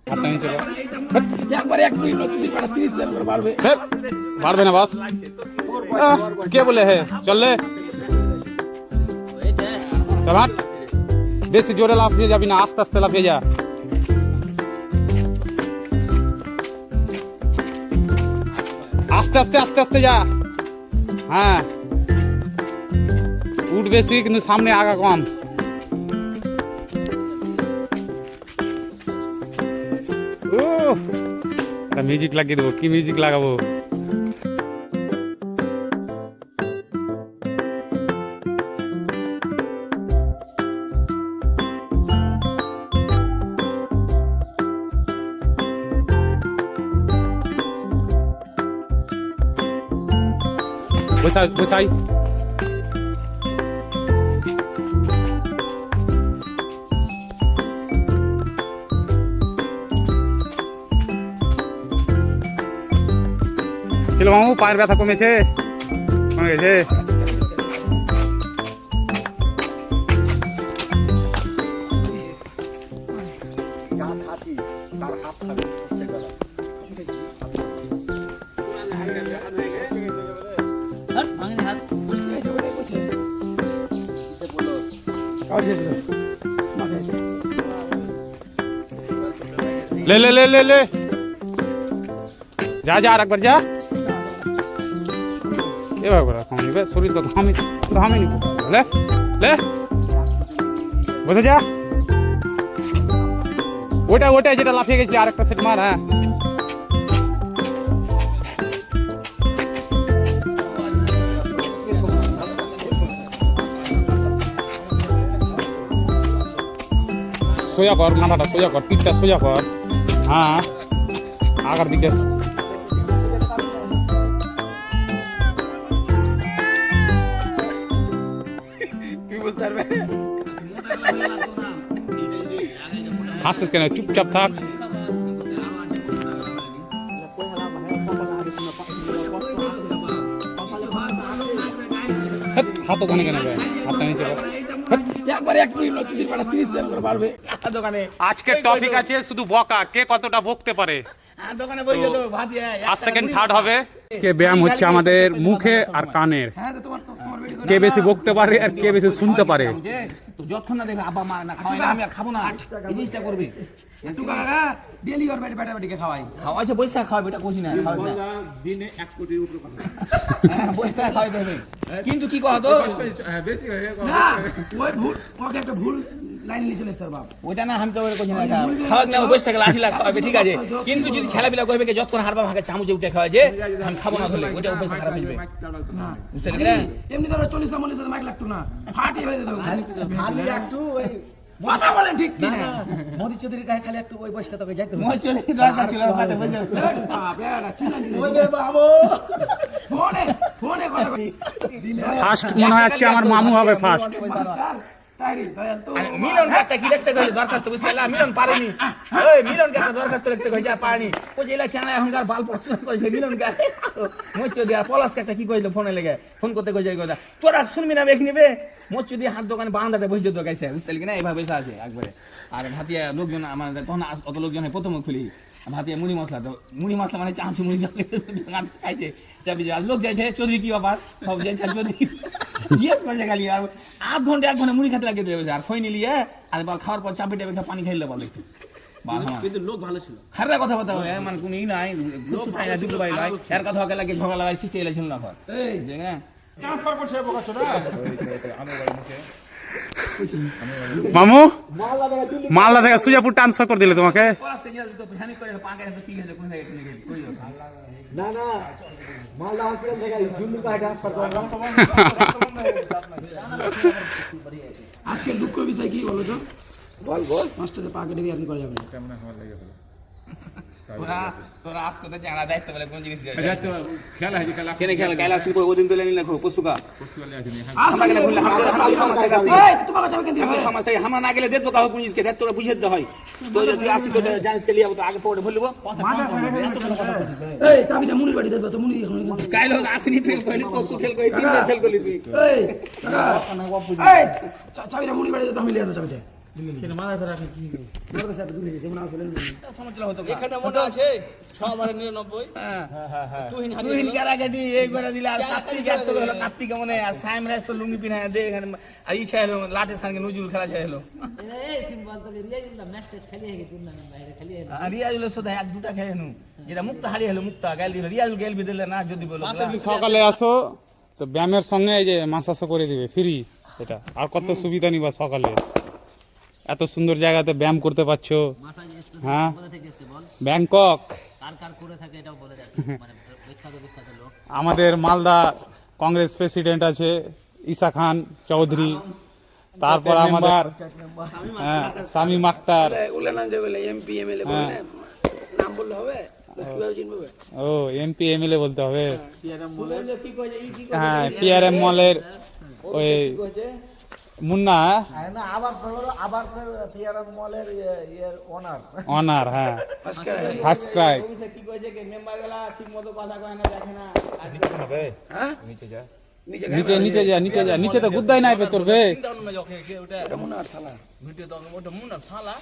হাতটা নিচে কর। একবারে এক মিনিট নতুন পাড়া 30 সেকেন্ড করে পারবে। পারবে না বাস। কে বলে হে চল রে চল হাট। বেশি জোরে লাফিয়ে যাবি না, আস্তে আস্তে লাফিয়ে যা। আস্তে আস্তে আস্তে আস্তে যা। হ্যাঁ উঠ বেশি কিন্তু সামনে আগা কম। মিউজিক লাগিয়ে দেবো। কি মিউজিক লাগাবো? বসাই বসাই চলো মামু, পায়ের ব্যথা কমেছে? কমে গেছে? ले ले ले ले ले जा जा একবার যা। এবার করে ঘামিবে, শরীর তো ঘামেনি। লে লে বসে যা। ওটাই যেটা লাফিয়ে গেছি, আর একটা সেট মার। হ্যাঁ সোজা কর, মাথাটা সোজা কর, পিঠটা সোজা কর। হ্যাঁ আগার দিকে হাসছিস কেন? চুপচাপ থাক। হাত ওখানে কেন? হাতটা নিচে কর। একবারে এক মিনিট নতুন পাড়া 30 সেকেন্ড করে পারবে। দোকানে আজকের টপিক আছে শুধু বকা, কে কতটা বকতে পারে। দোকানে বসে তো ভাত ফার্স্ট সেকেন্ড থার্ড হবে। আজকে ব্যায়াম হচ্ছে আমাদের মুখে আর কানের। হ্যাঁ তো তোমার ভিডিও কে বেশি বকতে পারে আর কে বেশি শুনতে পারে। তো যতক্ষণ না দেখবে আব্বা মা না খাওয়াই না, আমি আর খাবো না, এই জিনিসটা করবে। একটু কাকা ডেলি ওর বেটা বেটিকে খাওয়াইছে বইসা খাওয়াবে, এটা কইছি না খাওয়াবে না দিনে 1 কোটির উপরে কথা। হ্যাঁ বইসা খাওয়াইতে হবে, কিন্তু কি কহ তো বেশি হয়ে গেল না। ওই ভুল ওকে একটা ভুল লাইন নিয়ে চলে স্যার বাপ, ওইটা না আমি তো ওরে কইছি না খাওয়াক না, বইসা থাকলে লাঠি খাওয়াবে ঠিক আছে, কিন্তু যদি ছেলেপিলা কইবে যে যতক্ষণ হারবা ভাগে চামচে উঠে খাওয়া যে আমি খাবো না ধরলে ওইটা অভ্যাস খারাপ হয়ে যাবে। বুঝতে পারলি না? এমনি তো 40 মাইক লাগতো না, ফাটিয়ে ফেলে দিত খালি একটু ওই কথা বলে ঠিক কি না। মোদি চৌধুরীর গায়ে খালি একটু ওই বয়সটা তোকে যাইতো। মোদি চৌধুরী দরকার ছিল হাতে বসে বাপ এরা চিনা দিলে ওই বাবু ফোনে কথা ফার্স্ট মনে হয় আজকে আমার মামু হবে ফার্স্ট। মিলন একটা কি দেখতে গেছে দরখাস্ত, বুঝতে পারলা? মিলন পারেনি, ওই মিলন একটা দরখাস্ত লিখতে গেছে পারেনি, ও জেলা চানা এখনকার বাল পছন্দ করেছে মিলন গায়ে মোচো দিয়া পলাশ একটা কি কইলো ফোনে লেগে ফোন করতে কইছে কথা তোরা শুনবি না বেখ নিবে মোচো দিয়ে হাত দোকানে বারান্দাতে বসে যেত গাইছে, বুঝতে পারলি না? এইভাবে বসে আছে একবারে। আর ভাতিয়া লোকজন আমাদের তখন অত লোকজন প্রথম খুলি ভাতিয়া মুড়ি মশলা, তো মুড়ি মশলা মানে চামচি মুড়ি খাইছে চাবি লোক যাইছে চৌধুরী কি ব্যাপার সব যাইছে চৌধুরী জিজ্ঞেস করছে খালি। আর 1 ঘন্টা মুড়ি খেতে লাগিয়ে দেবে আর খই নিলিয়ে আর খাওয়ার পর চাপি টাপি পানি খাইলে বল দেখতে। কিন্তু লোক ভালো ছিল, হারা কথা কথা হয় মানে কোন নাই লোক চাই না দুটো বাইলাই এর কথা হকে লাগে ঝগড়া লাগাই সিস্টেম এলেছিল না ঘর এই যে হ্যাঁ ট্রান্সফার করছে বকাছো না আমার বাড়ি মুখে মামু মালদা থেকে সুজাপুর ট্রান্সফার করে দিলে তোমাকে। না না মালদা হসপিটাল থেকে জুন্নু পায় ট্রান্সফার করলাম। আজকে দুঃখ বিষয় কি বলো তো? বল বল মাস্টারে পাকে ডেকে আর কি করা যাবে না কেমন হওয়ার লাগে বলো। তোরা আজকে তো জানা দায়িত্ব বলে কোন জিনিস যায় দায়িত্ব খেলা হয় খেলা কেন খেলা গায়লা আসি ওদিন তো লেনি না পশুকা পশুলে আসেনি আমরা গেলে বললে আমরা সমাজ থেকে আসি এই তোমার কাছে কেন দিও সমাজ থেকে আমরা না গেলে দেখবো কাউ কোন জিনিসকে দায়িত্ব তোরা বুঝিয়ে দিতে হয়। তো যদি আসি তো জানিস কে লিয়া তো আগে পড়ে বলবো এই চাবিটা মুনি বাড়ি দে তো মুনি এখন কাইল আসিনি ফেল কইলি পশু ফেল কই তিনটা ফেল কইলি তুই এই চাবিটা মুনি বাড়ি দে তো আমি লিয়া তো চাবিটা সমস্যা হতো এখানে মনে আছে 6/99 তুহিন কারাকাটি এই করে দিলে আর কার্তিক আসছে হলো কার্তিক মনে আর ছাইম রাইস লুঙ্গি পিনা দে এখানে আর ইচ্ছা হলো লাটের সঙ্গে নজরুল খেলা চাই হলো আর রিয়াজুল শুধু এক দুটা খেলে নু যেটা মুক্ত হারিয়ে হলো মুক্ত গাল দিল রিয়াজুল গেল দিলে না যদি বলো সকালে আসো তো ব্যায়ামের সঙ্গে এই যে মাসাজও করে দিবে ফ্রি এটা আর কত সুবিধা নিবা সকালে এত সুন্দর জায়গাতে ব্যায়াম করতে পারছো হ্যাঁ ব্যাংকক আমাদের মালদা কংগ্রেস প্রেসিডেন্ট আছে ঈসা খান চৌধুরী তারপর আমাদের হ্যাঁ শামীম আক্তার এমপি এমএলএ বলে নাম বললে হবে কিভাবে চিনবে ও এমপি এমএলএ বলতে হবে কি কইছে ই কি হ্যাঁ পিআরএম মলের ওই মুন্না না আবার টিআরএম মলের ওনার অনার হ্যাঁ ফার্স্ট ক্রাই কইছে কি কইছে কি মেম্বার গলা ঠিকমতো কথা কয় না দেখে না হ্যাঁ নিচে যা নিচে তো গুদ্দাই নাই পে তোর বে চিন্তা অন্য যখন ওটা মনে আর শালা ভিডিও তো ওটা মুন্নার শালা